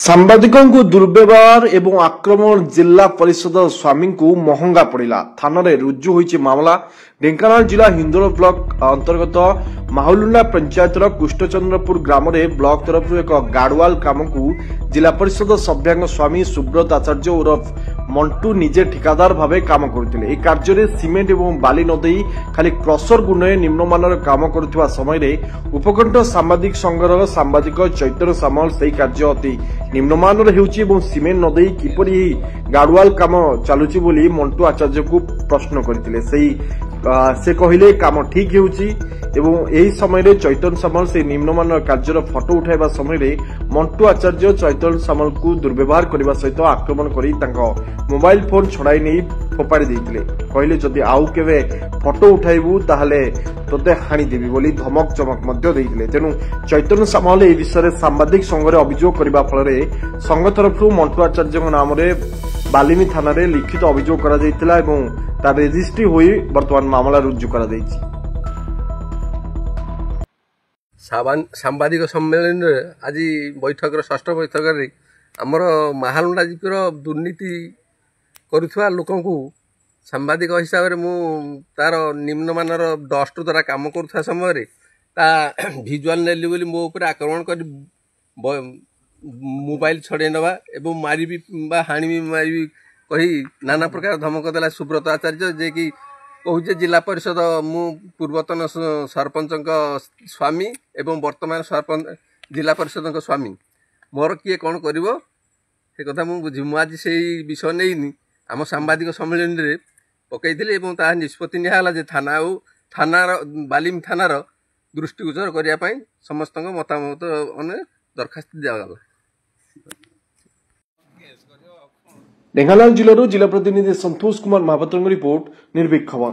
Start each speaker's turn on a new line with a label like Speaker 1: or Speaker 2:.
Speaker 1: सांबादिकों को दुर्व्यवहार एवं आक्रमण जिला परिषद स्वामी को महंगा पड़ा थाना रुजु होइछि मामला। ढेंकानाल जिला हिंदोल ब्लॉक अंतर्गत माहुलुंडा पंचायतर कृष्णचंद्रपुर ग्राम में ब्लॉक तरफ एक गाड़वाल काम को जिला परिषद सभ्यांग स्वामी सुब्रत आचार्य उर्फ मंटू निजे ठिकादार भावे काम करते। यह कार्य सीमेंट और बाली नदी खाली क्रसर गुणे निम्नमानर काम करुवा समय उपकंठ सांबादिक संघर सांबादिक चैतन्य सामल से कार्य अति निम्नमानर हेउछि सीमेंट नदी किपरि गाड़वाल काम चलुछि बोली मंटू आचार्य को प्रश्न करथिले। से कहले काम ठीक हेउछि एवं एही समय चैतन्य सामल से निम्नमानर कार्यर फोटो उठाइबा समय मंटू आचार्य चैतन्य सामल को दुर्व्यवहार करने सहित आक्रमण करी तांको मोबाइल फोन छड़ाई नहीं फोपाड़ी देइथिले। कहले जदि आउ केवे फोटो उठाइबु ताहले तोते हाणी देबी बोली धमक चमक मध्य देइथिले। तेनु चैतन्य सामल ए विषय सांबादिक संघरे अभियोग करबा फलरे संघ तरफ मंटू आचार्य नाम रे बालिनी थाना रे लिखित अभियोग करा जाइतिला एवं ता रेजिस्ट्री होई वर्तमान मामला रुजु करा जाइछि।
Speaker 2: सांबादिक सम्मेलन आज बैठक षष्ठ बैठक आमर महालुंडा जीपीर दुर्नीति करुवा लोक सांबादिक हिसाब से तार निम्नमानर डस्ट द्वारा काम करुवा समय भिजुआल नेली बोली मो ऊपर आक्रमण कर मोबाइल छड़े नवा एवं मारिबी हाणीबी मारिबी कही नाना प्रकार धमक देला सुब्रत आचार्य जे कि कहूचे जिला परिषद मु पूर्वतन सरपंच स्वामी एवं वर्तमान सरपंच जिला परिषद स्वामी मोर किए कौन करिवो से कथा मु बुझी मु आज से विषय नहीं आम सांबादिक सम्मेलन रे पकईली एवं ता निष्पत्ति निहाला जे थानार बालिम थानार दृष्टिगोचर करने समस्त मतामत दरखास्त दिगला।
Speaker 1: ढेंकानाल जिल्लारू जिला प्रतिनिधि संतोष कुमार महापात्र रिपोर्ट निर्भीक खबर।